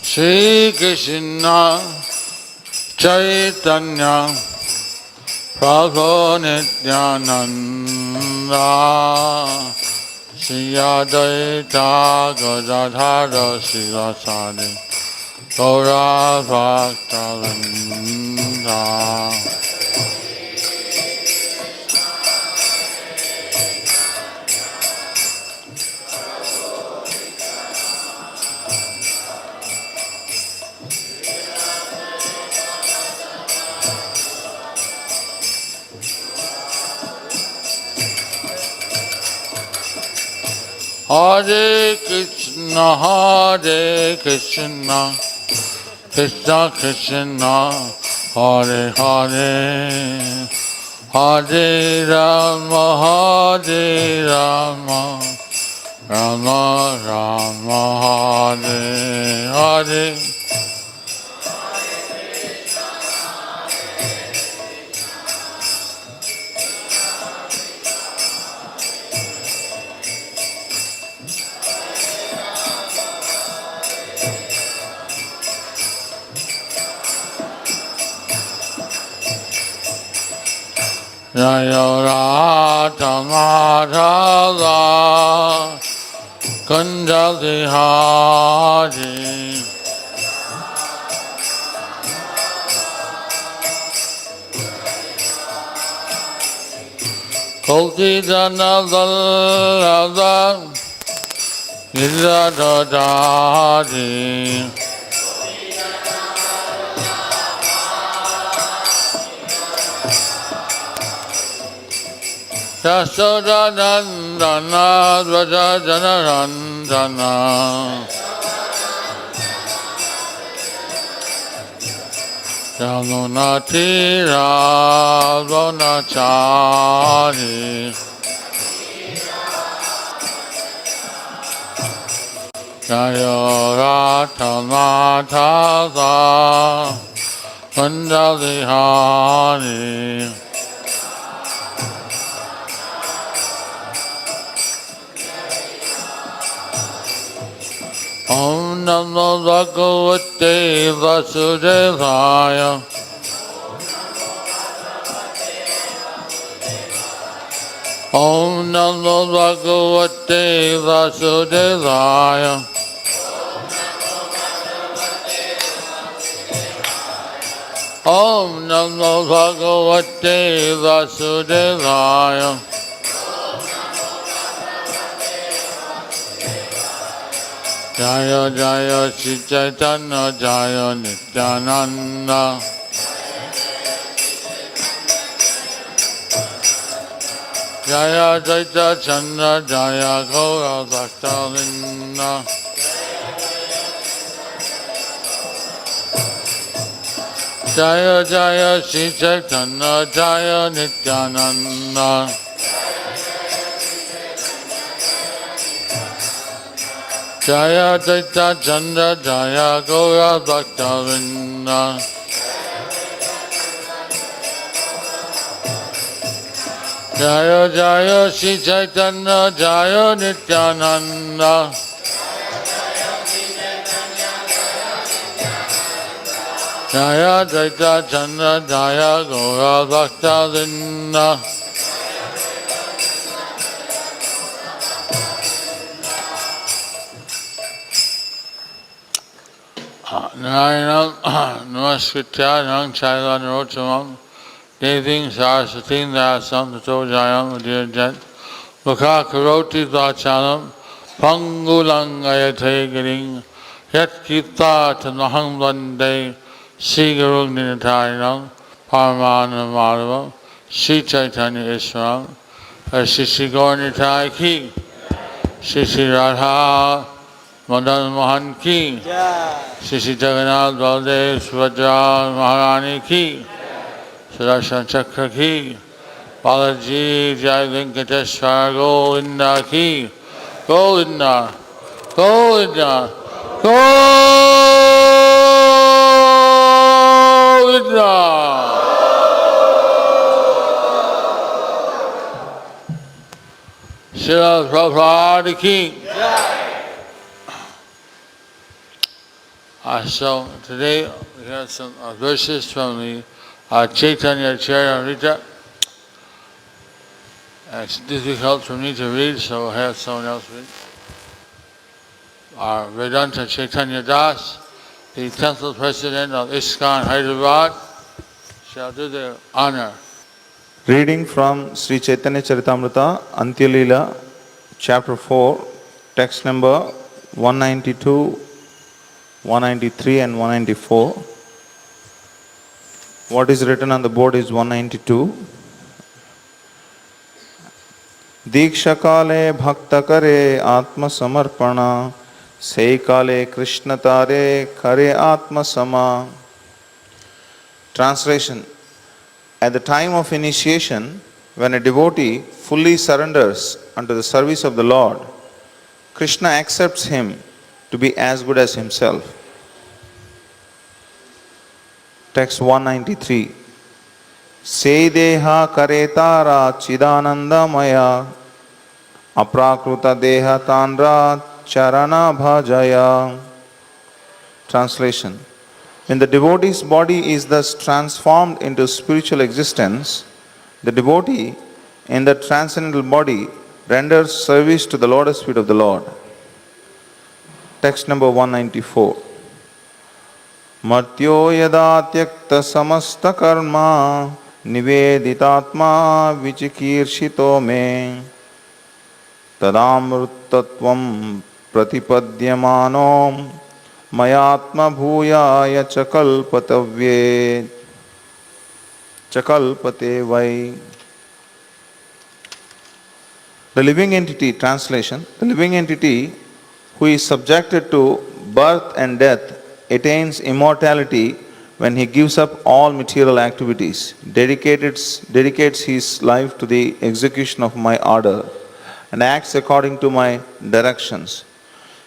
Shri Krishna Chaitanya Prabhu Nityananda Shri Advaita Gadadhara Sivasadi Gaura Bhaktivedanta Hare Krishna, Krishna Krishna, Hare Hare, Hare Rama, Hare Rama, Rama Rama, Hare Hare. Jaya Radha Madhava Kunja Vihari Koti Jana Vallabha Giridhari Yasoda Nandana Dvaja Janarandana Yamuna Tira Vonachari Jaya Radha Madhava Kunja Vihari Om Namo Bhagavate Vasudevaya Om Namo Bhagavate Vasudevaya Om Namo Bhagavate Vasudevaya Jaya Jaya Shri Chaitanya Jaya Nityananda Jaya Jaita Chandra Jaya Gaura Bhaktivedanta Jaya Jaya Shri Chaitanya Jaya Nityananda Jaya Jaita Chandra Jaya Gaura Bhaktivedanta Jaya Jaya Shri Chaitanya Jaya Nityananda Jaya Jaita Chandra Jaya Gaura Bhaktivedanta Narinam Namaskritya Nang Chaila Narottamam Deving Saraswatim Dasam Tato Jayam Udirajat Mukha Karoti Vachalam Pangulangayate Giring Yat Kita Tanaham Vande Sri Guru Ninatarinam Paramana Madhava Sri Chaitanya Ishwaram Sri Sri Gauranitai Ki Sri Sri Radha Madan Mohan Ki Sri Sri Jagannath Baldev Subhadra Maharani Ki Sudarshan Chakra Ki Balaji Jai Venkateshwara Govinda Ki Govinda Govinda Govinda Srila Prabhupada ki. So today we have some verses from the Chaitanya Charitamrita. It's difficult for me to read, so we'll have someone else read. Our Vedanta Chaitanya Das, the 10th President of iskcon Hyderabad, shall do the honor. Reading from Sri Chaitanya Charitamrita, Antya-lila, chapter 4, text number 192, 193 and 194. What is written on the board is 192. Diksha kale bhakta kare atma samarpana, sei kale Krishna tare kare atma sama. Translation. At the time of initiation, when a devotee fully surrenders unto the service of the Lord, Krishna accepts him to be as good as himself. Text 193. Seideha karetara chidananda maya aprakruta deha tandra charana bhajaya. Translation. When the devotee's body is thus transformed into spiritual existence, the devotee in the transcendental body renders service to the lotus feet of the Lord. Text number 194. Matyo yada tyakta samasta karma niveditatma vichikirshito me tadamrutatvam pratipadyamano 𝗦𝗵𝗶𝗶𝗃 𝗟𝗶𝗃𝗃. The living entity, translation, the living entity who is subjected to birth and death attains immortality when he gives up all material activities, dedicates his life to the execution of my order, and acts according to my directions.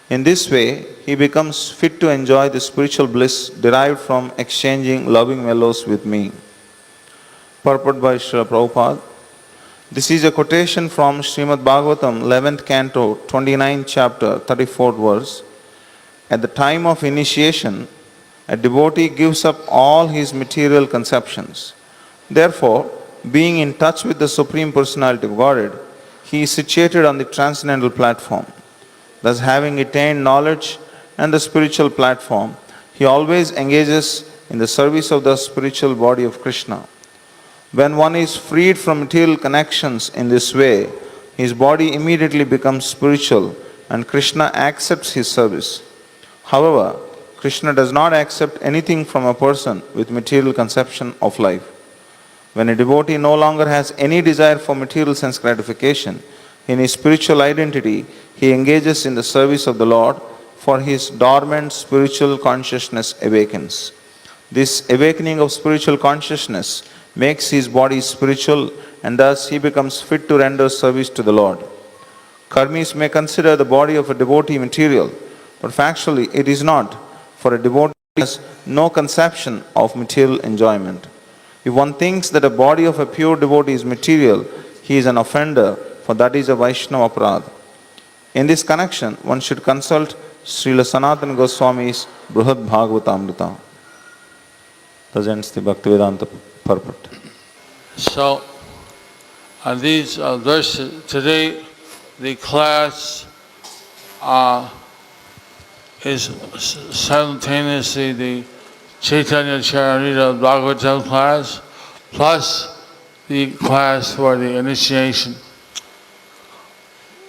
In this way, he becomes fit to enjoy the spiritual bliss derived from exchanging loving mellows with me. Purport by Srila Prabhupada. This is a quotation from Srimad Bhagwatam, 11th canto, 29th chapter, 34th verse. At the time of initiation, a devotee gives up all his material conceptions. Therefore, being in touch with the Supreme Personality of Godhead, he is situated on the transcendental platform. Thus, having attained knowledge and the spiritual platform, he always engages in the service of the spiritual body of Krishna. When one is freed from material connections in this way, his body immediately becomes spiritual and Krishna accepts his service. However, Krishna does not accept anything from a person with material conception of life. When a devotee no longer has any desire for material sense gratification, in his spiritual identity, he engages in the service of the Lord, for his dormant spiritual consciousness awakens. This awakening of spiritual consciousness makes his body spiritual, and thus he becomes fit to render service to the Lord. Karmis may consider the body of a devotee material, but factually it is not, for a devotee has no conception of material enjoyment. If one thinks that a body of a pure devotee is material, he is an offender, for that is a 𝗦𝗵𝗿𝗶. In this connection, one should consult Srila Sanatana Goswami's Brihad Bhagavatamrita. Thus ends the Bhaktivedanta purport. So, on these verses, today the class is simultaneously the Chaitanya Charitamrita Bhagavatam class, plus the class for the initiation.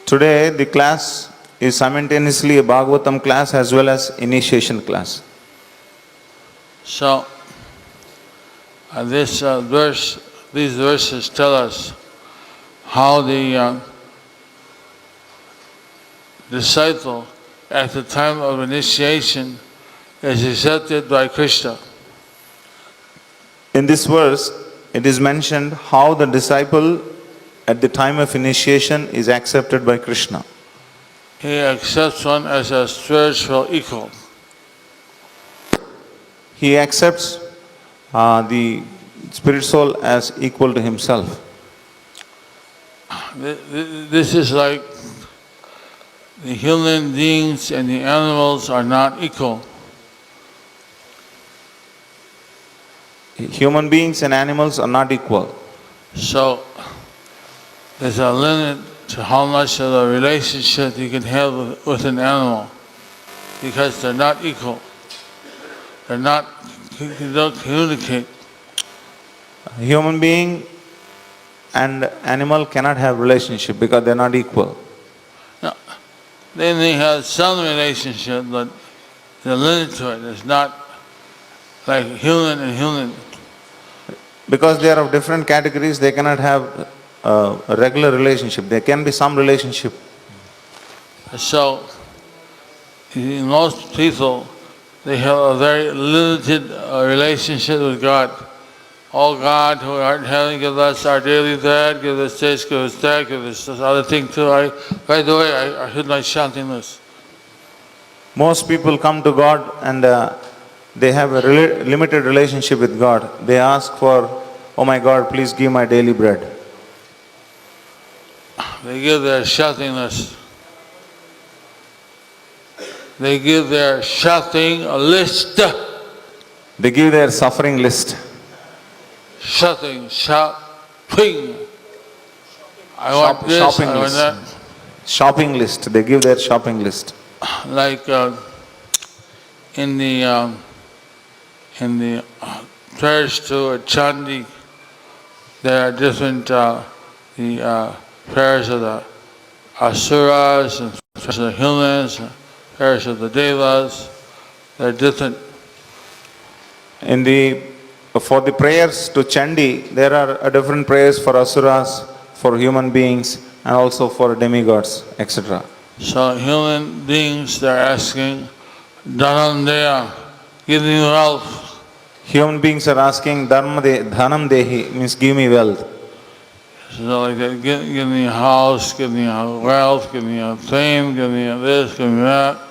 Today, the class is simultaneously a Bhagavatam class as well as initiation class. So, these verses tell us how the disciple at the time of initiation is accepted by Krishna. In this verse, it is mentioned how the disciple at the time of initiation is accepted by Krishna. He accepts one as a spiritual equal. He accepts the spirit soul as equal to himself. This is like the human beings and the animals are not equal. Human beings and animals are not equal. So there's a limit to how much of a relationship you can have with an animal, because they're not equal. They don't communicate. A human being and animal cannot have relationship because they're not equal. No, they may have some relationship, but there's a limit to it. It's not like human and human. Because they are of different categories, they cannot have a regular relationship. There can be some relationship. So, most people, they have a very limited relationship with God. Oh God, who art in heaven, give us our daily bread, give us this, give us that, give us this other thing too. By the way, I heard my chanting list. Most people come to God and they have a limited relationship with God. They ask for, oh my God, please give my daily bread. They give their chanting list. They give their chanting list. They give their suffering list. Chanting, shopping. I want this, shopping I want list. that. Shopping list. They give their shopping list. Like in the prayers to Chanting, there are different the prayers of the asuras and prayers of the humans, prayers of the devas. They're different. For the prayers to Chandi, there are different prayers for asuras, for human beings, and also for demigods, etc. So human beings, they're asking, Dhanam Deya, give me wealth. Human beings are asking, Dhanam Dehi, means give me wealth. So like that, give me a house, give me a wealth, give me a fame, give me a this, give me that.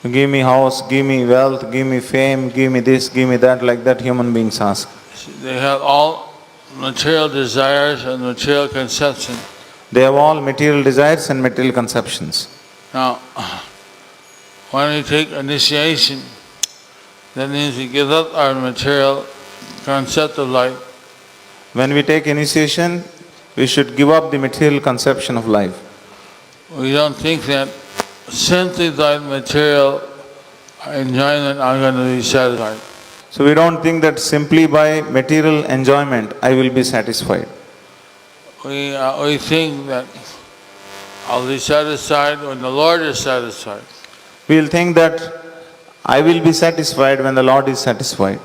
Give me house, give me wealth, give me fame, give me this, give me that, like that human beings ask. They have all material desires and material conception. They have all material desires and material conceptions. Now, when we take initiation, that means we give up our material concept of life. When we take initiation, we should give up the material conception of life. We don't think that simply by material enjoyment I'm going to be satisfied. So we don't think that simply by material enjoyment I will be satisfied. We think that I'll be satisfied when the Lord is satisfied. We will think that I will be satisfied when the Lord is satisfied.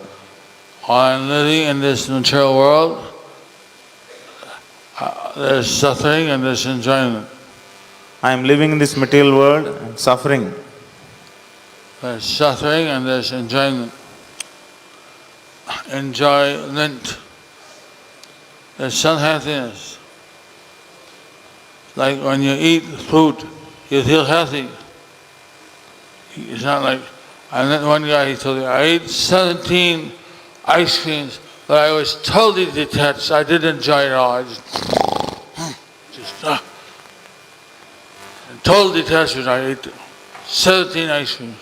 While I'm living in this material world, there's suffering and there's enjoyment. I am living in this material world and suffering. There's suffering and there's enjoyment. Enjoyment. There's some happiness. Like when you eat food, you feel happy. It's not like, I met one guy, he told me, I ate 17 ice creams, but I was totally detached. I didn't enjoy it all. I just total detachment. I ate 17 ice creams.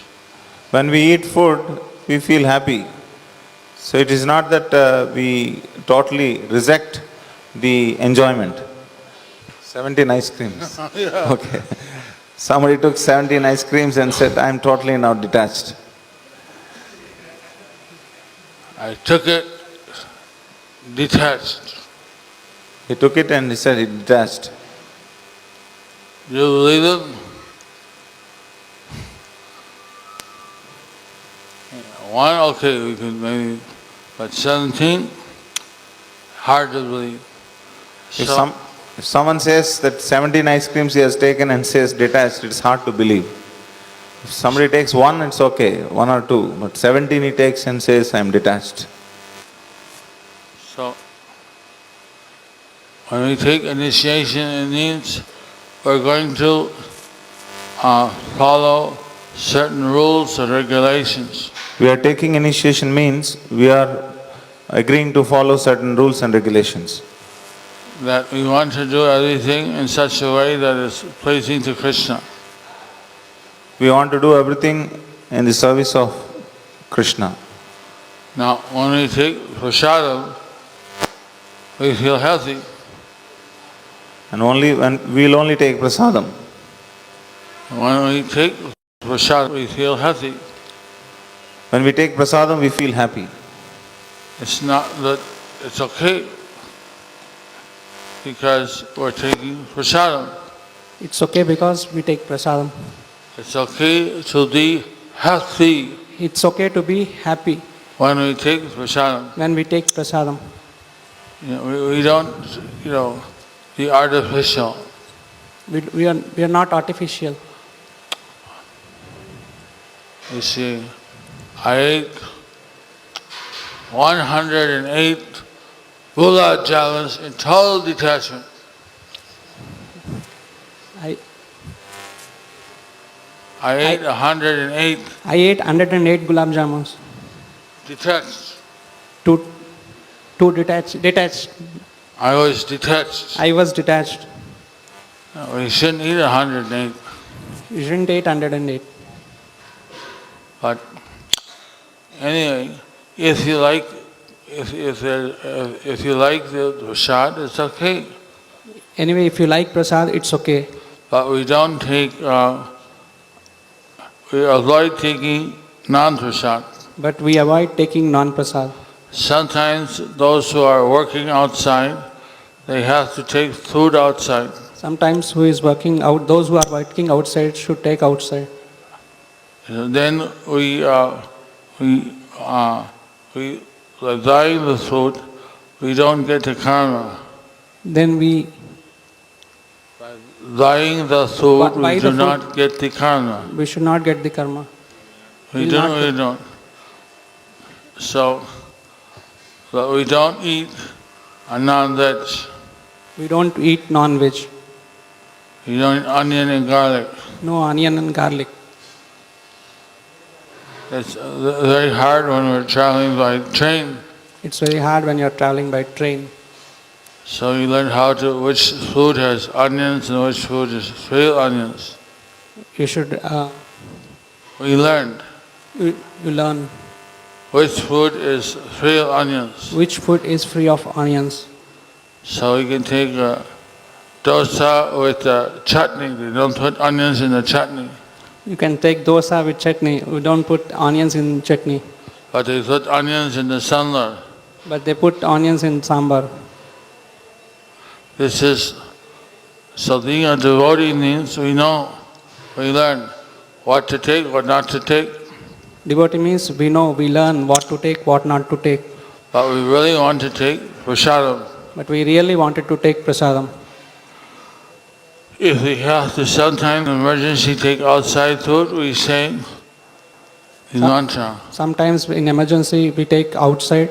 When we eat food, we feel happy. So it is not that we totally reject the enjoyment. 17 ice creams. Yeah. Okay. Somebody took 17 ice creams and said, I am totally now detached. I took it, detached. He took it and he said he detached. Do you believe it? One, okay, we could maybe, but 17, hard to believe. If someone says that 17 ice creams he has taken and says detached, it's hard to believe. If somebody takes one, it's okay, one or two, but 17 he takes and says, I am detached. So, when we take initiation, it means we're going to follow certain rules and regulations. We are taking initiation means we are agreeing to follow certain rules and regulations. that we want to do everything in such a way that is pleasing to Krishna. We want to do everything in the service of Krishna. Now, when we take prasadam, we feel healthy. And we'll only take prasadam. When we take prasadam, we feel healthy. When we take prasadam, we feel happy. It's not that it's okay because we're taking prasadam. It's okay because we take prasadam. It's okay to be healthy It's okay to be happy when we take prasadam. when we take prasadam. We don't, be artificial. We are not artificial. You see, I ate 108 gulab jamuns in total detachment. I ate 108 I ate 108 gulab jamuns. detached. To detached. I was detached. I was detached. We shouldn't eat 108. You shouldn't eat 108. But anyway, if you like the prasad, it's okay. Anyway, if you like prasad, it's okay. But we don't take. We avoid taking non-prasad. But we avoid taking non-prasad. Sometimes those who are working outside, they have to take food outside. Sometimes those who are working outside should take outside. Then we dyeing the food, we don't get the karma. Then we By dyeing the food, By we the do food. not get the karma. we should not get the karma. We We'll don't. not We get- don't. So, but we don't eat a non-veg. We don't eat non-veg. We don't eat onion and garlic. No onion and garlic. It's very hard when we're traveling by train. It's very hard when you're traveling by train. So you learn which food has onions and which food is real onions. You should, We learned you learn which food is real onions. which food is free of onions. So we can take a dosa with a chutney. They don't put onions in the chutney, You can take dosa with chutney. We don't put onions in chutney. but they put onions in the sambar. But they put onions in sambar. This is, so being a devotee means we learn what to take, what not to take. Devotee means we learn what to take, what not to take. But we really want to take prasadam. But we really wanted to take prasadam. If we have to sometimes emergency take outside food, we say the mantra. Sometimes in emergency we take outside.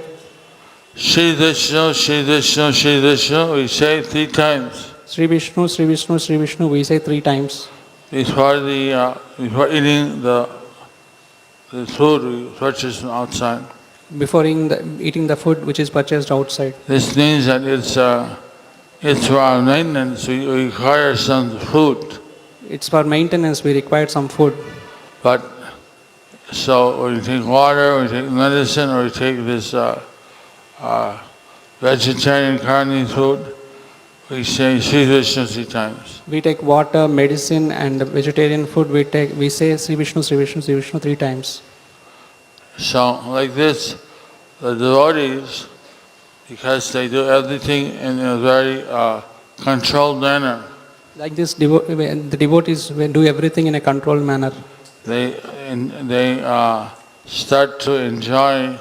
Shri Vishnu, Shri Vishnu, Shri Vishnu, we say 3 times. Sri Vishnu, Sri Vishnu, Sri Vishnu, we say 3 times. Before eating the food we purchase from outside. Before eating the food which is purchased outside. This means that it's for our maintenance, we require some food. It's for maintenance, we require some food. But, so when we take water, we take medicine, or we take this vegetarian carne food, we say Sri Vishnu 3 times. We take water, medicine and vegetarian food, we say Sri Vishnu, Sri Vishnu, Sri Vishnu 3 times. So like this, the devotees, because they do everything in a very controlled manner, Like this, the devotees do everything in a controlled manner. they start to enjoy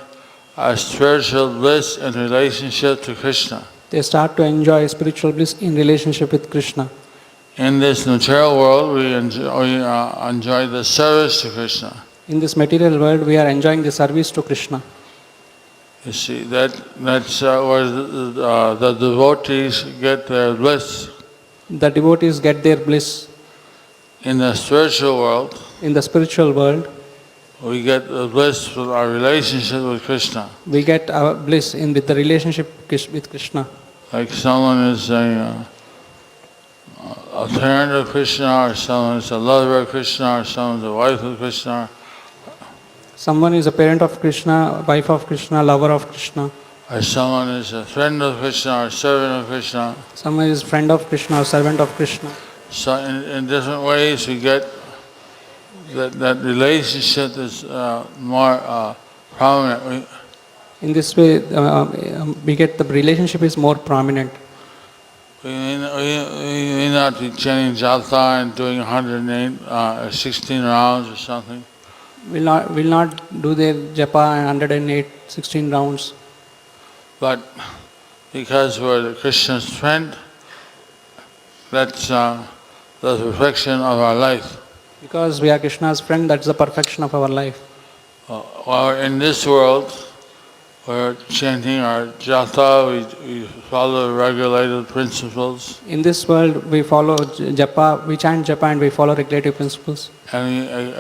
a spiritual bliss in relationship to Krishna. They start to enjoy spiritual bliss in relationship with Krishna. In this material world, we enjoy the service to Krishna. In this material world, we are enjoying the service to Krishna. You see, that's where the devotees get their bliss. The devotees get their bliss. In the spiritual world, In the spiritual world, we get the bliss from our relationship with Krishna. we get our bliss with the relationship with Krishna. like someone is a parent of Krishna, or someone is a lover of Krishna, or someone is a wife of Krishna. Someone is a parent of Krishna, wife of Krishna, lover of Krishna. Or someone is a friend of Krishna or servant of Krishna. Someone is friend of Krishna or servant of Krishna. So in different ways we get that relationship is more prominent. In this way, we get the relationship is more prominent. We may not be chanting japa and doing 108, 16 rounds or something. Will not do their japa and 108, 16 rounds. But because we're Krishna's friend, that's the perfection of our life. Because we are Krishna's friend, that's the perfection of our life. While in this world, we're chanting our japa, we follow regulated principles. In this world, we follow japa, we chant japa and we follow regulative principles. And we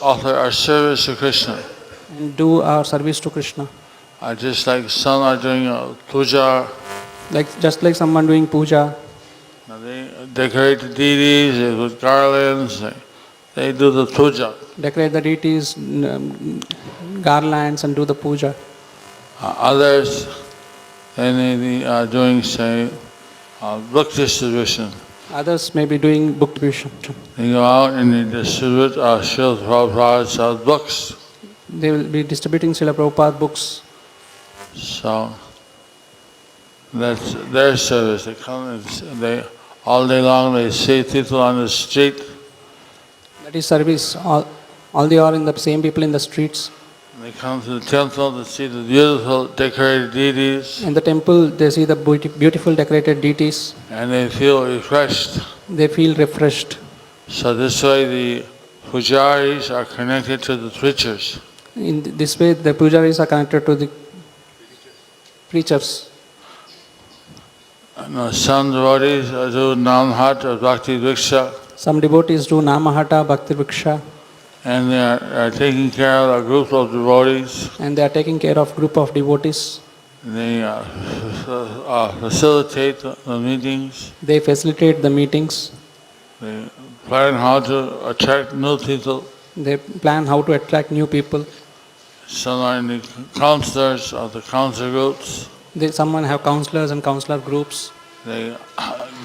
offer our service to Krishna. And do our service to Krishna. Just like some are doing puja. Just like someone doing puja. They decorate the deities with garlands. They do the puja. Decorate the deities, garlands, and do the puja. Others, they may be doing, say, book distribution. Others may be doing book distribution. They go out and they distribute Srila Prabhupada's books. They will be distributing Srila Prabhupada books. So that's their service. They come and all day long they see people on the street. That is service. All they are in the same people in the streets. They come to the temple to see the beautiful decorated deities. In the temple, they see the beautiful decorated deities. And they feel refreshed. They feel refreshed. So this way the pujaris are connected to the preachers. In this way, the pujaris are connected to the preachers. Some devotees do Namhat or Bhakti Vriksha. Some devotees do Namahata, Bhakti Vriksha. And they are taking care of a group of devotees. And they are taking care of group of devotees. They facilitate the meetings. They facilitate the meetings. They plan how to attract new people. They plan how to attract new people. Some are in the counselors of the counselor groups. Someone have counselors and counselor groups. They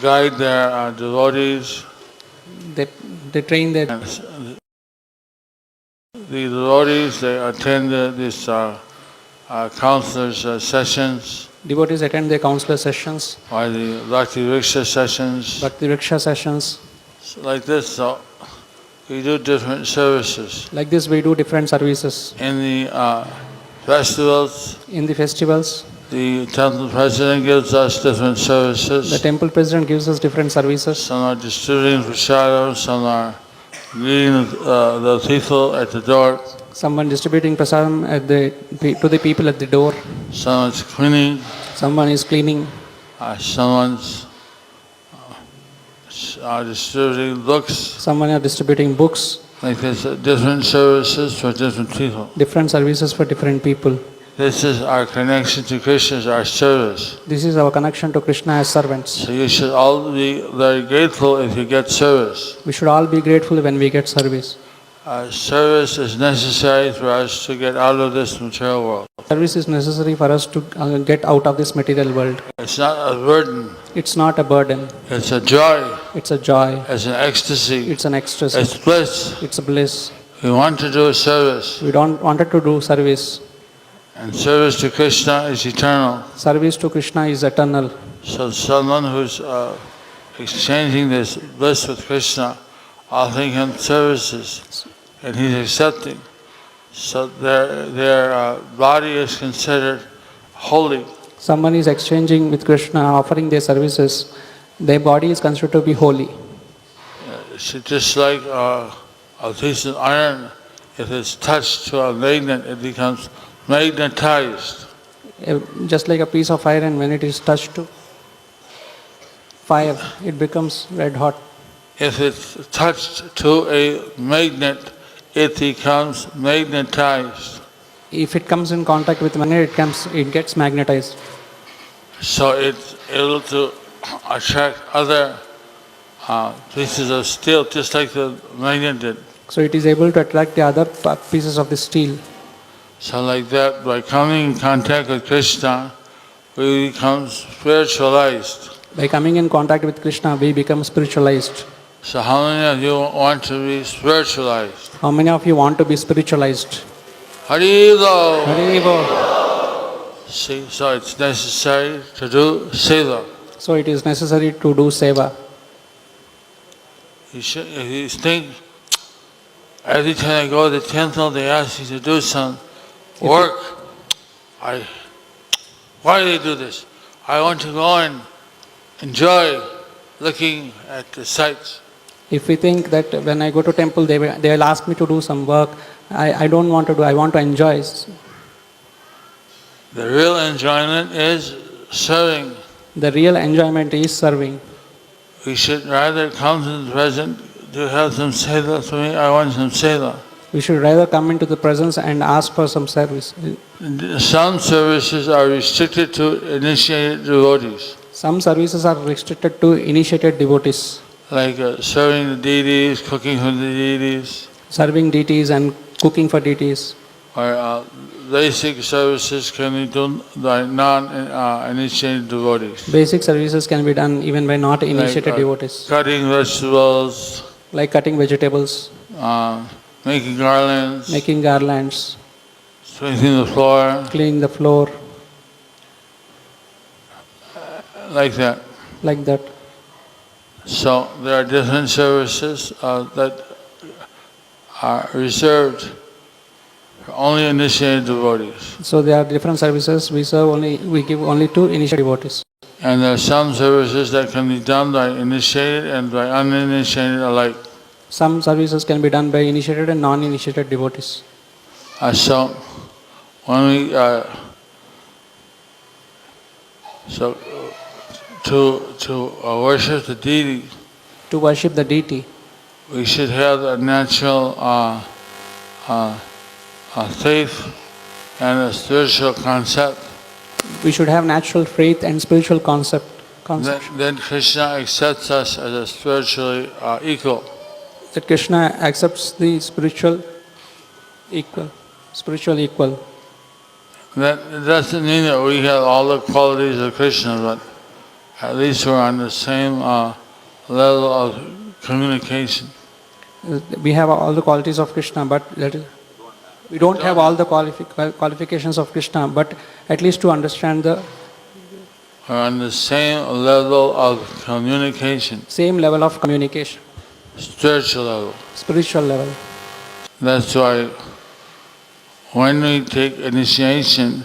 guide their devotees. They train their... The devotees, they attend these counselors' sessions. Devotees attend their counselor sessions. Or the Bhakti Vriksha sessions. Bhakti Vriksha sessions. So like this, so we do different services. Like this, we do different services. In the festivals. In the festivals. The temple president gives us different services. The temple president gives us different services. Some are distributing prasadam, some are greeting the people at the door. Someone distributing prasadam to the people at the door. Someone is cleaning. Someone is cleaning. Someone's distributing books. Someone is distributing books. Like there's different services for different people. Different services for different people. This is our connection to Krishna, is our service. This is our connection to Krishna as servants. So you should all be very grateful if you get service. We should all be grateful when we get service. Service is necessary for us to get out of this material world. Service is necessary for us to get out of this material world. It's not a burden. It's not a burden. It's a joy. It's a joy. It's an ecstasy. It's an ecstasy. It's bliss. It's a bliss. We want to do service. We don't wanted to do service. And service to Krishna is eternal. Service to Krishna is eternal. So someone who's exchanging this bliss with Krishna, offering him services, and he's accepting. So their body is considered holy. Someone is exchanging with Krishna, offering their services. Their body is considered to be holy. It's just like a piece of iron, if it's touched to a magnet, it becomes magnetized. Just like a piece of iron, when it is touched to fire, it becomes red hot. If it's touched to a magnet, it becomes magnetized. If it comes in contact with magnet, it gets magnetized. So it's able to attract other pieces of steel, just like the magnet did. So it is able to attract the other pieces of the steel. So like that, by coming in contact with Krishna, we become spiritualized. By coming in contact with Krishna, we become spiritualized. So how many of you want to be spiritualized? How many of you want to be spiritualized? Hare. Hare. See, so it's necessary to do seva. So it is necessary to do seva. If you think, every time I go to the temple, they ask you to do some work. Why do they do this? I want to go and enjoy looking at the sights. If we think that when I go to temple, they will ask me to do some work, I don't want to do, I want to enjoy. The real enjoyment is serving. The real enjoyment is serving. We should rather come to the present to have some seva for me. I want some seva. We should rather come into the presence and ask for some service. Some services are restricted to initiated devotees. Some services are restricted to initiated devotees. Like serving the deities, cooking for the deities. Serving deities and cooking for deities. Or basic services can be done by non-initiated devotees. Basic services can be done even by not initiated Like, devotees. cutting vegetables. Like cutting vegetables. Making garlands. Making garlands. Sweeping the floor. Cleaning the floor. Like that. Like that. So there are different services that are reserved for only initiated devotees. So there are different services we give only to initiated devotees. And there are some services that can be done by initiated and by uninitiated alike. Some services can be done by initiated and non-initiated devotees. So when we to worship the deity, to worship the deity, we should have a natural faith and a spiritual concept. We should have natural faith and spiritual concept. Then Krishna accepts us as a spiritually equal. That Krishna accepts the spiritual equal. That it doesn't mean that we have all the qualities of Krishna, but at least we're on the same level of communication. We have all the qualities of Krishna, but we don't have all the qualifications of Krishna, but at least to understand we're on the same level of communication. Same level of communication. Spiritual level. Spiritual level. That's why when we take initiation,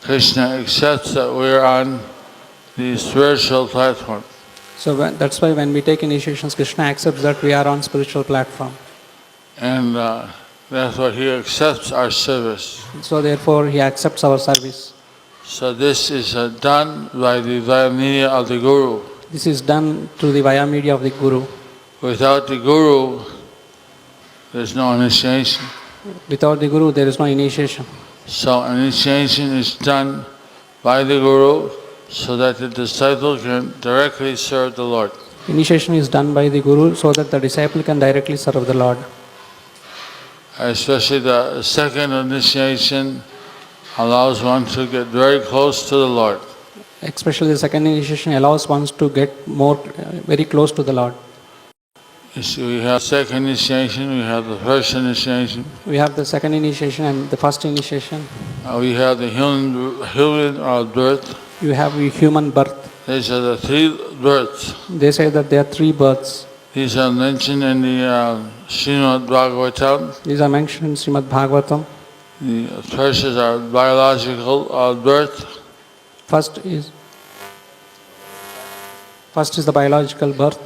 Krishna accepts that we're on the spiritual platform. So that's why when we take initiations, Krishna accepts that we are on spiritual platform. And therefore He accepts our service. So therefore He accepts our service. So this is done by the via media of the Guru. This is done through the via media of the Guru. Without the Guru, there's no initiation. Without the Guru, there is no initiation. So initiation is done by the Guru so that the disciple can directly serve the Lord. Initiation is done by the Guru so that the disciple can directly serve the Lord. Especially the second initiation allows one to get very close to the Lord. Especially the second initiation allows one to get very close to the Lord. You see, we have second initiation, we have the first initiation. We have the second initiation and the first initiation. We have the human birth. You have human birth. These are the 3 births. They say that there are 3 births. These are mentioned in the Srimad Bhagwatam. These are mentioned in Srimad Bhagwatam. The first is our biological birth. First is the biological birth.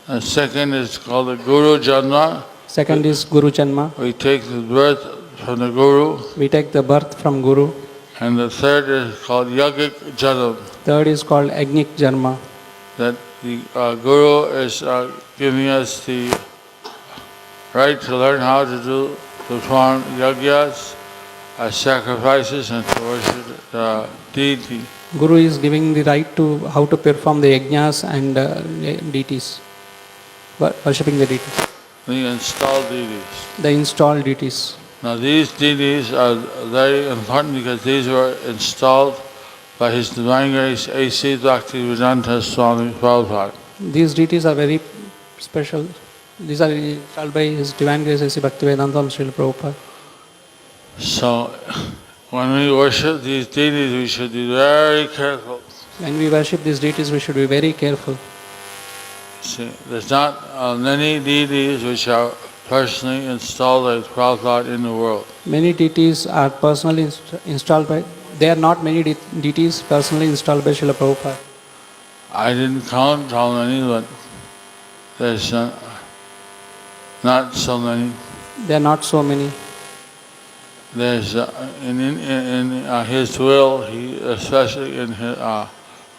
The second is called the Guru Janma. Second is Guru Janma. We take the birth from the Guru. We take the birth from Guru. And the third is called Yogic Janam. Third is called Agnic Janma. That the Guru is giving us the right to learn how to perform yagyas, sacrifices, and to worship the deity. Guru is giving the right to how to perform the yajnas and deities, worshipping the deities, the installed deities. the installed deities. Now these deities are very important because these were installed by His Divine Grace A.C. Bhaktivedanta Swami Prabhupada. These deities are very special. These are installed by His Divine Grace A.C. Bhaktivedanta Swami Srila Prabhupada. So when we worship these deities, we should be very careful. When we worship these deities, we should be very careful. See, there's not many deities which are personally installed by Prahlad in the world. Many deities are personally installed by. There are not many deities personally installed by Srila Prabhupada. I didn't count how many, but there's not so many. There are not so many. There's in his will, he especially in his,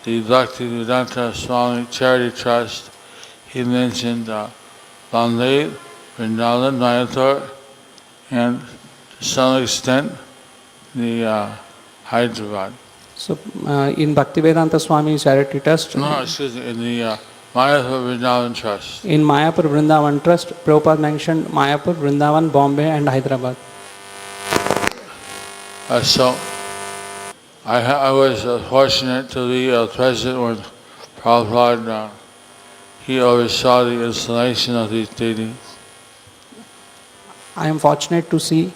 the Bhaktivedanta Swami Charity Trust, he mentioned Bombay, Vrindavan, Mayapur, and to some extent the Hyderabad. So in Bhaktivedanta Swami Charity Trust, No, excuse me, in the Mayapur Vrindavan Trust. in Mayapur Vrindavan Trust, Prabhupada mentioned Mayapur, Vrindavan, Bombay and Hyderabad. So I was fortunate to be present when Prabhupada he oversaw the installation of these deities. I am fortunate to see.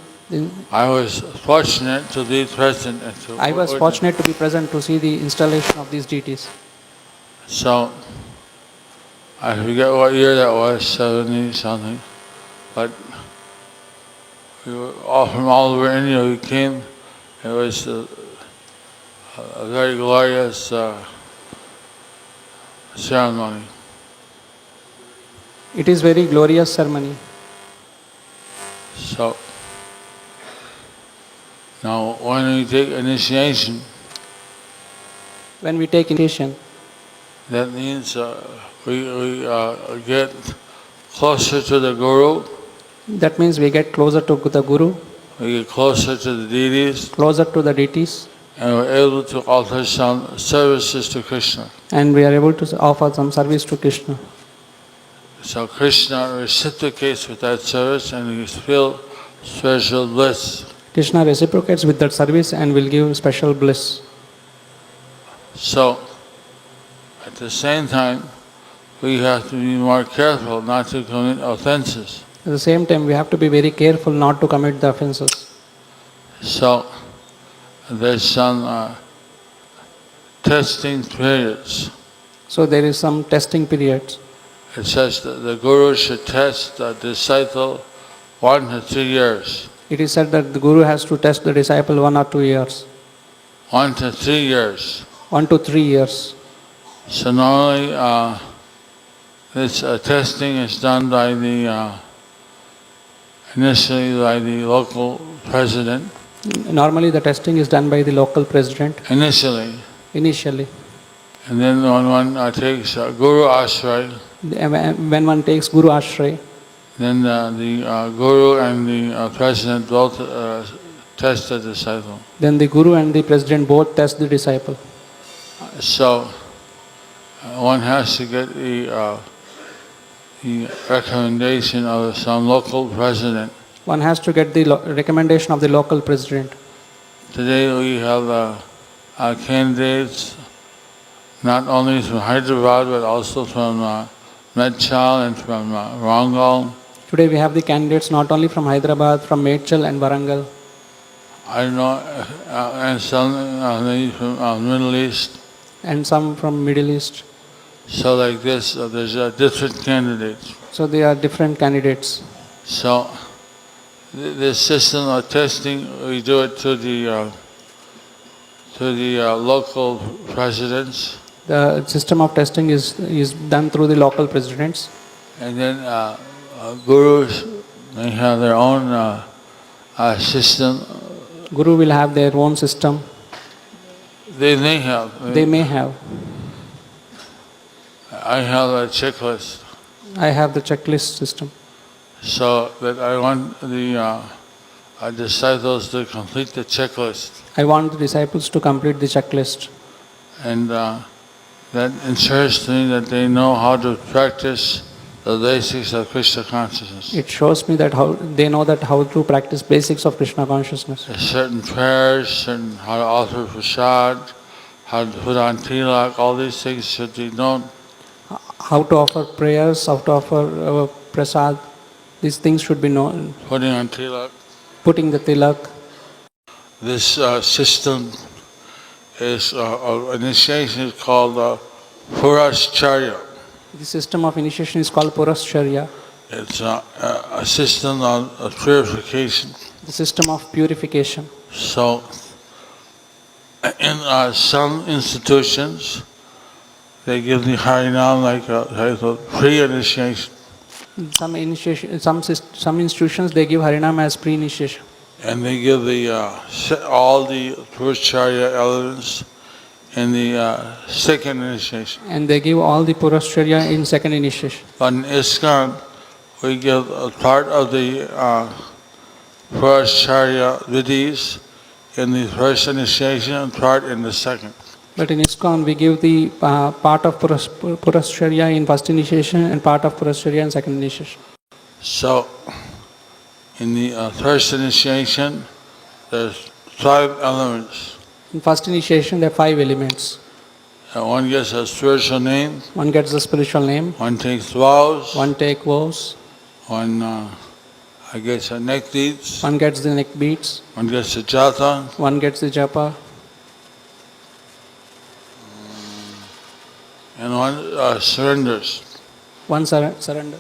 I was fortunate to be present and to I was witness. fortunate to be present to see the installation of these deities. So I forget what year that was, 70 something, but we were all from all over India. We came. It was a very glorious ceremony. It is very glorious ceremony. So now when we take initiation, When we take initiation, that means we get closer to the Guru, that means we get closer to the Guru, we get closer to the deities, closer to the deities, and we're able to offer some services to Krishna. and we are able to offer some service to Krishna. So Krishna reciprocates with that service and we feel special bliss. Krishna reciprocates with that service and will give special bliss. So at the same time, we have to be more careful not to commit offenses. At the same time, we have to be very careful not to commit the offenses. So there's some testing periods. So there is some testing periods. It says that the Guru should test the disciple 1 to 3 years. It is said that the Guru has to test the disciple 1 or 2 years. 1 to 3 years. 1 to 3 years. So normally this testing is done by initially by the local president. Normally the testing is done by the local president Initially. And then when one takes Guru Ashray, When one takes Guru Ashray, then the Guru and the president both test the disciple. then the Guru and the president both test the disciple. So one has to get the recommendation of some local president. One has to get the recommendation of the local president. Today we have candidates not only from Hyderabad but also from Medchal and from Warangal. Today we have the candidates not only from Hyderabad, from Medchal and Warangal, I know, and some from Middle East. and some from Middle East. So like this, there's different candidates. So they are different candidates. So this system of testing, we do it to the local presidents. The system of testing is done through the local presidents. And then gurus, they have their own system. Guru will have their own system. They may have. They may have. I have a checklist. I have the checklist system. So that I want the disciples to complete the checklist. I want the disciples to complete the checklist. And that ensures to me that they know how to practice the basics of Krishna consciousness. It shows me that how they know that how to practice basics of Krishna consciousness. There's certain prayers, certain how to offer prasad, how to put on tilak, all these things should be known. How to offer prayers, how to offer prasad, these things should be known. Putting on tilak. Putting the tilak. This system is initiation is called Founder-Acharya. The system of initiation is called Founder-Acharya. It's a system of purification. The system of purification. So, in some institutions, they give the Harinam like a pre-initiation. Some institutions they give Harinam as pre-initiation. And they give all the Founder-Acharya elements in the second initiation. And they give all the Founder-Acharya in second initiation. But in iskcon, we give a part of the Founder-Acharya Vidos in the first initiation and part in the second. But in iskcon, we give the part of Founder-Acharya in first initiation and part of Founder-Acharya in second initiation. So, in the first initiation, there's 5 elements. In first initiation, there are 5 elements. One gets a spiritual name. One gets the spiritual name. One takes vows. One takes vows. One gets a neck beads. One gets the neck beads. One gets the japa. One gets the japa. And one surrenders. One surrender.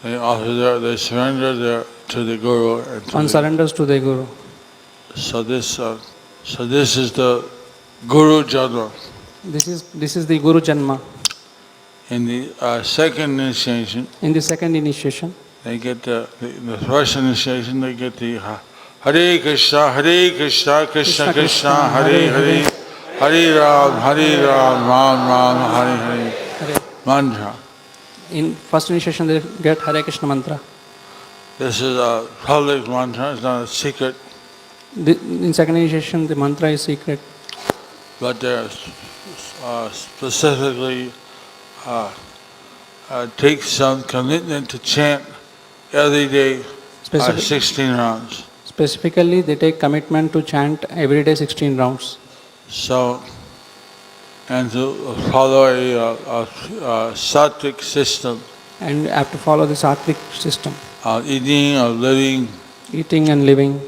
They surrender to the Guru. One surrenders to the Guru. So this is the Guru Janma. This is the Guru Janma. In the second initiation. In the second initiation. They get the first initiation. They get the Hare Krishna, Krishna Krishna, Hare Hare, Hare Ram, Ram Hare Hare mantra. In first initiation, they get Hare Krishna mantra. This is a public mantra. It's not a secret. In second initiation, the mantra is secret. But they're specifically take some commitment to chant every day 16 rounds. Specifically, they take commitment to chant every day 16 rounds. So, and to follow a sattvic system. And have to follow the sattvic system. Eating, of living. Eating and living.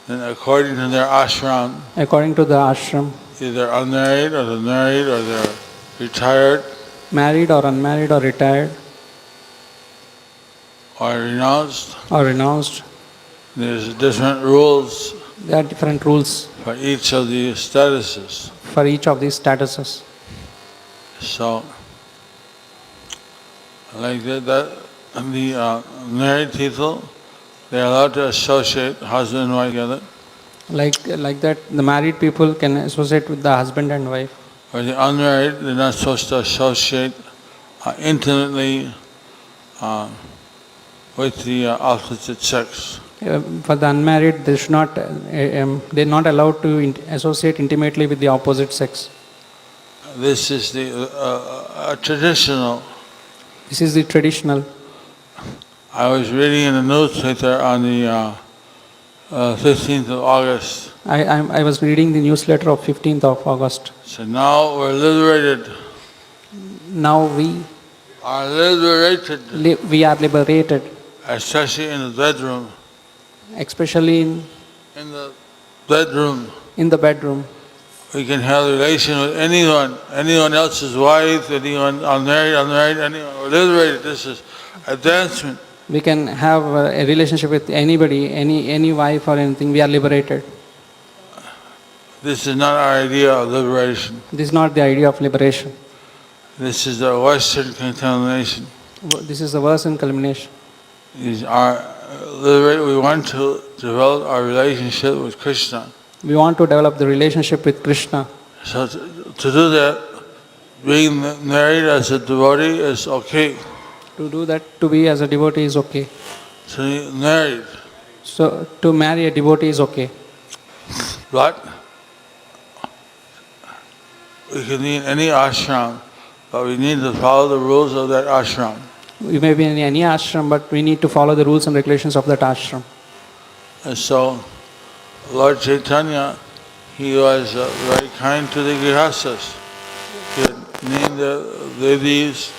And according to their ashram. According to the ashram. Either unmarried or they're married or they're retired. Married or unmarried or retired. Or renounced. Or renounced. There's different rules. There are different rules. For each of these statuses. For each of these statuses. So, like that the married people, they are allowed to associate husband and wife together. Like that, the married people can associate with the husband and wife. For the unmarried, they're not supposed to associate intimately with the opposite sex. For the unmarried, they should not. They're not allowed to associate intimately with the opposite sex. This is the traditional. This is the traditional. I was reading in the newspaper on the 15th of August. I was reading the newsletter of 15th of August. So now we're liberated. Now we are liberated. We are liberated. Especially in the bedroom. Especially in the bedroom. In the bedroom. We can have a relation with anyone else's wife, anyone unmarried, anyone. We're liberated. This is advancement. We can have a relationship with anybody, any wife or anything. We are liberated. This is not our idea of liberation. This is not the idea of liberation. This is the Western contamination. This is the Western culmination. We want to develop our relationship with Krishna. We want to develop the relationship with Krishna. So to do that, being married as a devotee is okay. To do that, to be as a devotee is okay. To be married. So to marry a devotee is okay. But we can be in any ashram, but we need to follow the rules of that ashram. We may be in any ashram, but we need to follow the rules and regulations of that ashram. And so, Lord Chaitanya, he was very kind to the grihasthas. He had named the Vidos.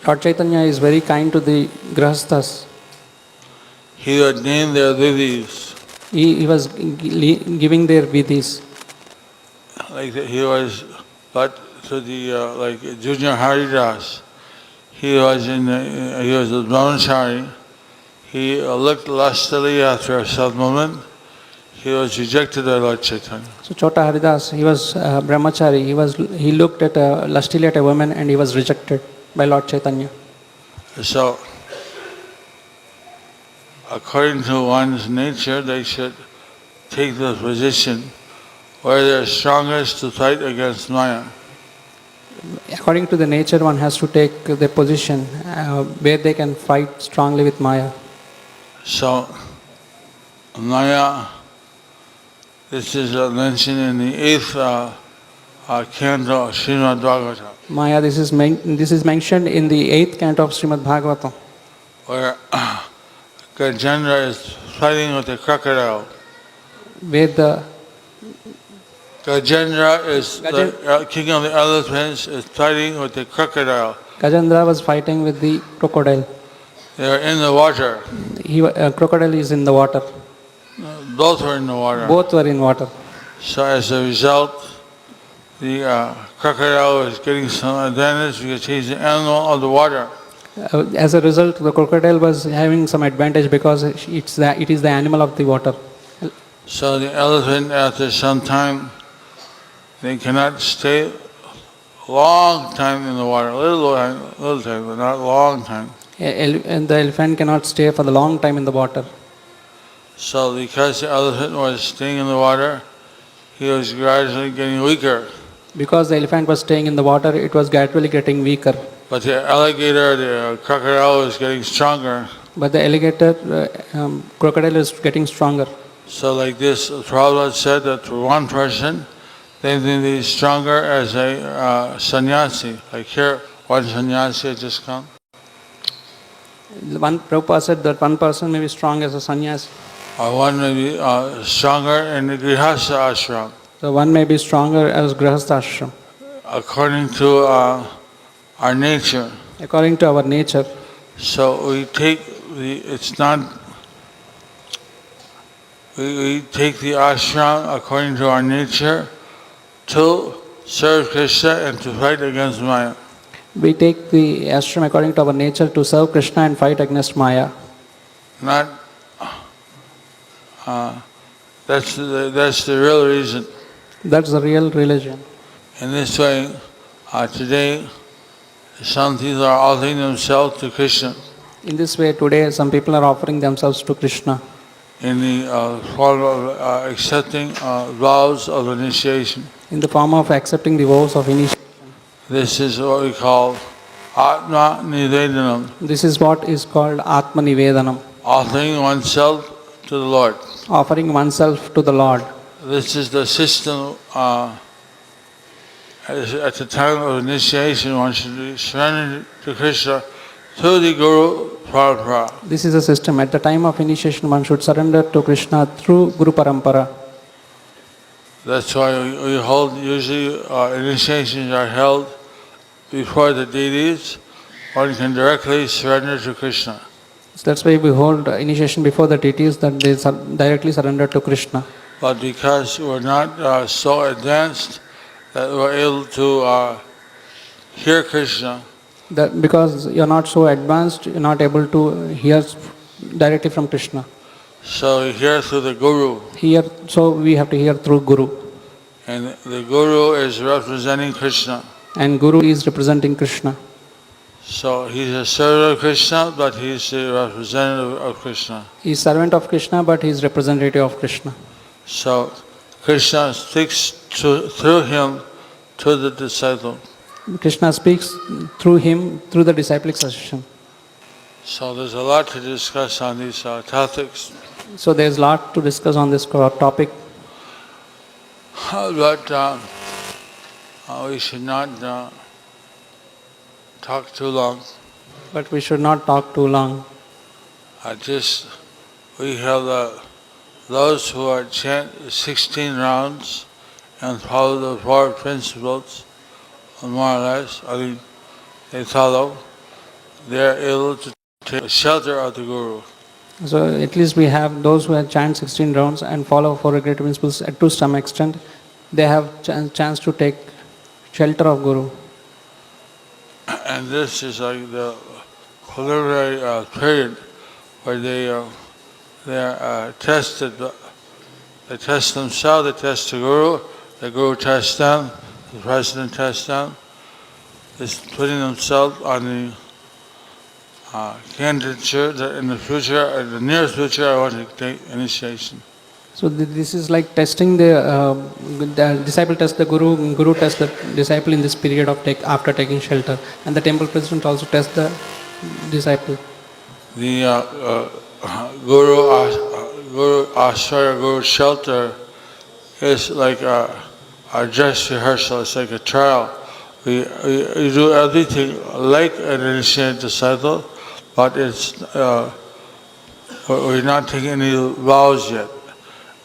Lord Chaitanya is very kind to the grihasthas. He had named their Vidos. He was giving their vidis. Like he was, but to the like Junior Haridas, he was a brahmachari. He looked lustily after a self-moment. He was rejected by Lord Chaitanya. So Chota Haridas, he was brahmachari. He looked at lustily at a woman and he was rejected by Lord Chaitanya. So, according to one's nature, they should take the position where they are strongest to fight against Maya. According to the nature, one has to take the position where they can fight strongly with Maya. So, Maya, this is mentioned in the 8th canto of Srimad Bhagwatam. Maya, this is mentioned in the 8th canto of Srimad Bhagwatam, where Gajendra is fighting with the crocodile. where the Gajendra is the king of the elephants, is fighting with the crocodile. Gajendra was fighting with the crocodile. They are in the water. Crocodile is in the water. Both were in the water. Both were in water. So as a result, the crocodile is getting some advantage because he's the animal of the water. As a result, the crocodile was having some advantage because it is the animal of the water. So the elephant, after some time, they cannot stay long time in the water. Little time, but not long time. And the elephant cannot stay for the long time in the water. So because the elephant was staying in the water, he was gradually getting weaker. Because the elephant was staying in the water, it was gradually getting weaker. But the alligator, the crocodile was getting stronger. But the crocodile is getting stronger. So like this, Prahlad said that for one person, they may be stronger as a sannyasi. Like here, one sannyasi had just come. Prabhupada said that one person may be strong as a sannyasi. Or one may be stronger in the grihastha ashram. So one may be stronger as grihastha ashram. According to our nature. According to our nature. So we take the ashram according to our nature to serve Krishna and to fight against Maya. We take the ashram according to our nature to serve Krishna and fight against Maya. That's the real reason. That's the real religion. In this way, today, some people are offering themselves to Krishna. In this way, today, some people are offering themselves to Krishna. In the form of accepting vows of initiation. In the form of accepting the vows of initiation. This is what we call Atma Nivedanam. This is what is called Atma Nivedanam. Offering oneself to the Lord. Offering oneself to the Lord. This is the system. At the time of initiation, one should be surrendered to Krishna through the Guru Parampara. This is a system. At the time of initiation, one should surrender to Krishna through Guru Parampara. That's why we hold, usually initiations are held before the deities. One can directly surrender to Krishna. So that's why we hold initiation before the deities, that they directly surrender to Krishna. But because we're not so advanced that we're able to hear Krishna. That because you're not so advanced, you're not able to hear directly from Krishna. So we hear through the Guru. So we have to hear through Guru. And the Guru is representing Krishna. And Guru is representing Krishna. So he's a servant of Krishna, but he's the representative of Krishna. He's servant of Krishna, but he's representative of Krishna. So Krishna speaks through him to the disciple. Krishna speaks through him, through the disciplic succession. So there's a lot to discuss on these topics. So there's a lot to discuss on this topic. But we should not talk too long. But we should not talk too long. We have those who are chant 16 rounds and follow the 4 principles, more or less. They follow. They are able to take shelter of the Guru. So at least we have those who have chant 16 rounds and follow 4 great principles to some extent. They have chance to take shelter of Guru. And this is like the preliminary period where they are tested. They test themselves, they test the Guru tests them, the President tests them. They're putting themselves on the candidature that in the future, in the near future, I want to take initiation. So this is like testing the disciple tests the Guru tests the disciple in this period of after taking shelter, and the temple president also tests the disciple. The Guru Acharya, Guru shelter is like a dress rehearsal. It's like a trial. We do everything like an initiated disciple, but we're not taking any vows yet.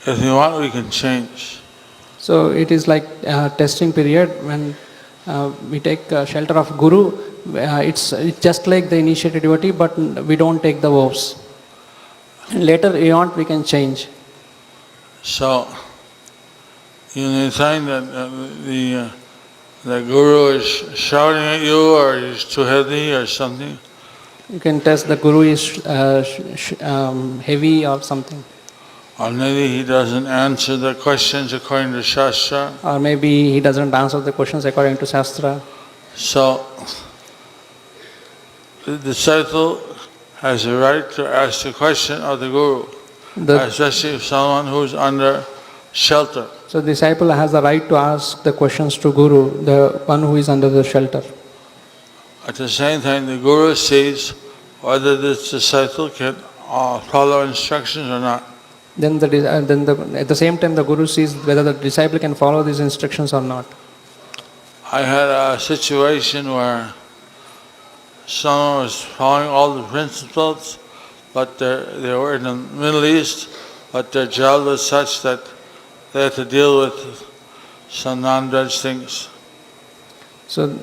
If we want, we can change. So it is like a testing period when we take shelter of Guru. It's just like the initiated devotee, but we don't take the vows. And later, we can change. So you may find that the Guru is shouting at you, or he's too heavy, or something. You can test the Guru is heavy or something. Or maybe he doesn't answer the questions according to Shastra. Or maybe he doesn't answer the questions according to Shastra. So, the disciple has a right to ask the question of the Guru, especially if someone who is under shelter. So, the disciple has the right to ask the questions to Guru, the one who is under the shelter. At the same time, the Guru sees whether this disciple can follow instructions or not. Then at the same time, the Guru sees whether the disciple can follow these instructions or not. I had a situation where someone was following all the principles, but they were in the Middle East, but their job was such that they had to deal with some non-veg things. So,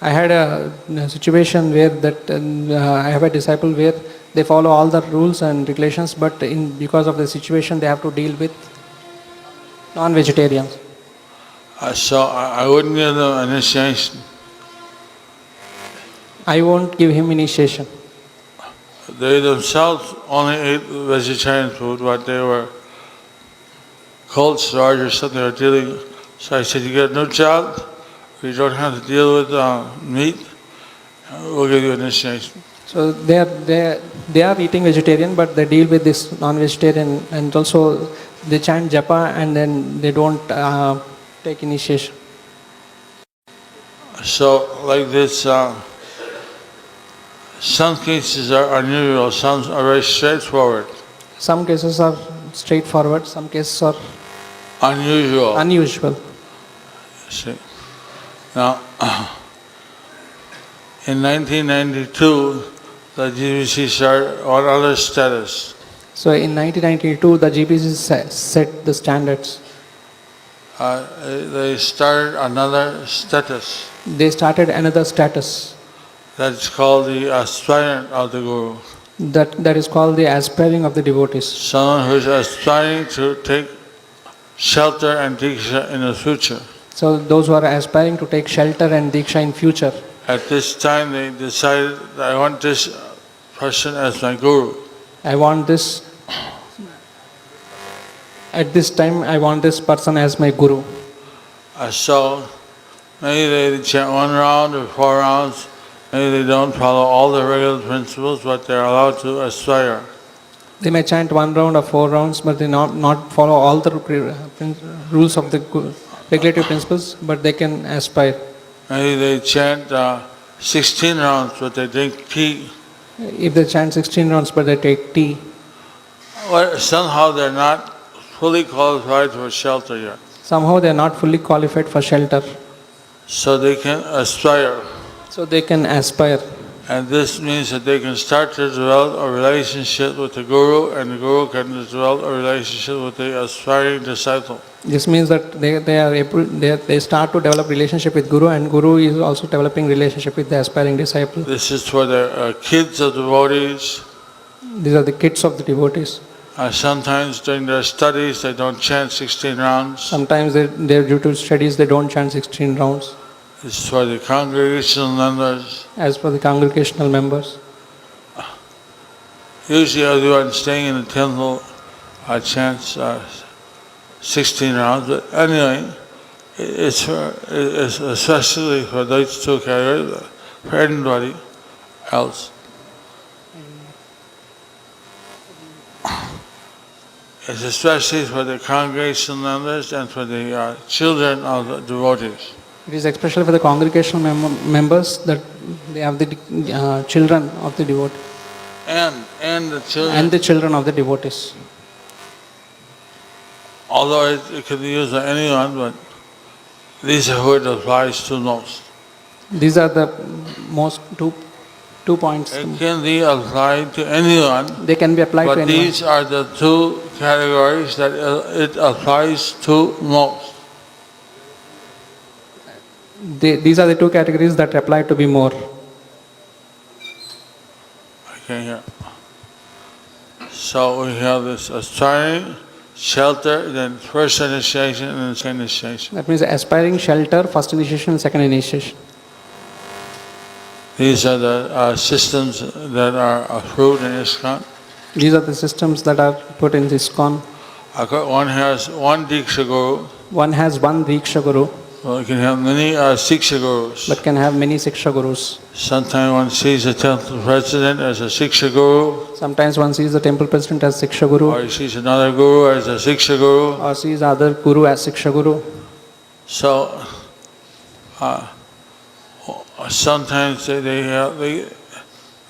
I had a situation where I have a disciple where they follow all the rules and regulations, but because of the situation, they have to deal with non-vegetarians. So I wouldn't give them initiation. I won't give him initiation. They themselves only ate vegetarian food, but they were cold storage or something they were dealing. So I said, you get a new job, you don't have to deal with meat, we'll give you initiation. So they are eating vegetarian, but they deal with this non-vegetarian, and also they chant Japa and then they don't take initiation. So like this, some cases are unusual, some are very straightforward. Some cases are straightforward, some cases are unusual. See. Now, in 1992, the GBC started on other status. So in 1992, the GBC set the standards. They started another status. They started another status. That's called the aspirant of the Guru. That is called the aspiring of the devotees. Someone who is aspiring to take shelter and diksha in the future. So those who are aspiring to take shelter and diksha in future. At this time they decided, I want this person as my Guru. At this time I want this person as my Guru. So maybe they chant 1 round or 4 rounds. Maybe they don't follow all the regular principles, but they are allowed to aspire. They may chant 1 round or 4 rounds, but they not follow all the rules of the regulative principles, but they can aspire. Maybe they chant 16 rounds, but they drink tea. If they chant 16 rounds, but they take tea. Well, somehow they're not fully qualified for shelter yet. Somehow they are not fully qualified for shelter. so they can aspire. So they can aspire. And this means that they can start to develop a relationship with the Guru, and the Guru can develop a relationship with the aspiring disciple. This means that they start to develop relationship with Guru, and Guru is also developing relationship with the aspiring disciple. This is for the kids of devotees. These are the kids of the devotees. Sometimes during their studies they don't chant 16 rounds. Sometimes they're due to studies they don't chant 16 rounds. It's for the congregational members. As for the congregational members, usually everyone staying in the temple chants 16 rounds, but anyway, it's especially for those two categories, for anybody else. It's especially for the congregational members and for the children of the devotees. it is especially for the congregational members that they have the children of the devotees. And the children. And the children of the devotees. Although it can be used by anyone, but these are who it applies to most. These are the most two points. It can be applied to anyone. They can be applied but to anyone. These are the two categories that it applies to most. These are the two categories that apply to be more. I can't hear. So we have this aspiring, shelter, then first initiation, and then second initiation. That means aspiring, shelter, first initiation, second initiation. These are the systems that are approved in iskcon. These are the systems that are put in iskcon. One has one Diksha Guru. One has one Diksha Guru, Well, you can have many Siksha Gurus. but can have many Siksha Gurus. Sometimes one sees the temple president as a Siksha Guru, Sometimes one sees the temple president as Siksha Guru, or he sees another Guru as a Siksha Guru. or sees other Guru as Siksha Guru. So, sometimes there's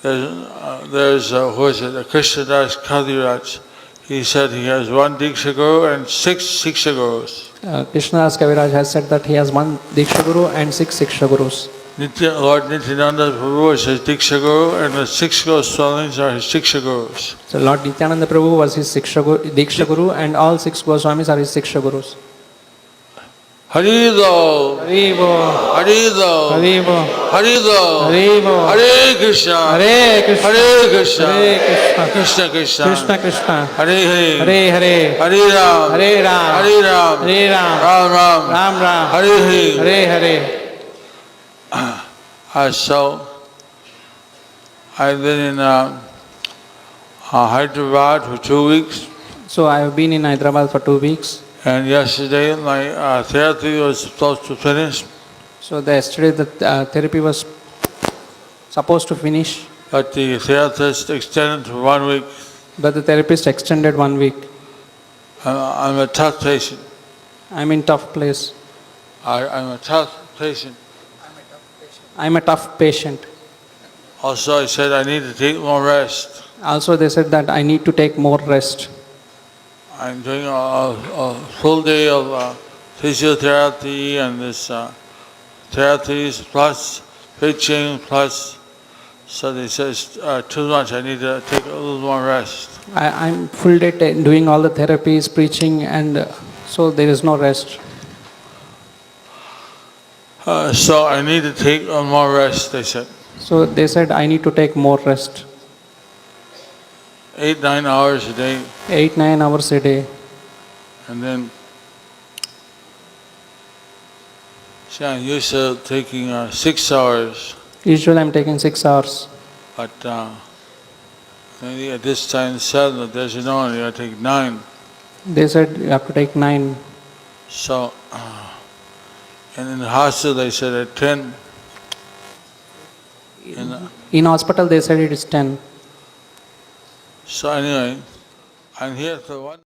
who is it? Krishnadas Kaviraj. He said he has one Diksha Guru and 6 Siksha Gurus. Krishnadas Kaviraj has said that he has one Diksha Guru and 6 Siksha Gurus. Lord Nityananda Prabhu is his Diksha Guru, and the 6 Goswamis are his Siksha Gurus. So Lord Nityananda Prabhu was his Diksha Guru, and all 6 Goswamis are his Siksha Gurus. Harido, Haribo, Harido, Haribo, Harido, Haribo, Hare Krishna, Hare Krishna, Hare Krishna, Hare Krishna, Krishna Krishna, Krishna Krishna, Hare Hare, Hare Hare, Hare Ram, Hare Ram, Hare Ram, Hare Ram, Ram Ram, Ram Ram, Hare Hare. Hare Hare. So, I've been in Hyderabad for 2 weeks. So I have been in Hyderabad for 2 weeks. And yesterday my therapy was supposed to finish. So yesterday the therapy was supposed to finish, But the therapist extended to 1 week. but the therapist extended 1 week. I'm a tough patient. I'm in tough place. I'm a tough patient. I'm a tough patient. Also, I said I need to take more rest. Also they said that I need to take more rest. I'm doing a full day of physiotherapy and this therapies plus preaching plus. So they said it's too much. I need to take a little more rest. I'm full day doing all the therapies, preaching, and so there is no rest. So I need to take more rest, they said. So they said I need to take more rest. 8-9 hours a day. 8-9 hours a day. And then, see, I'm used to taking 6 hours. Usually I'm taking 6 hours. But maybe at this time 7, but there's no one, you have to take 9. They said you have to take 9. So, and in the hospital they said at 10. In hospital they said it is 10. So anyway, I'm here for 1.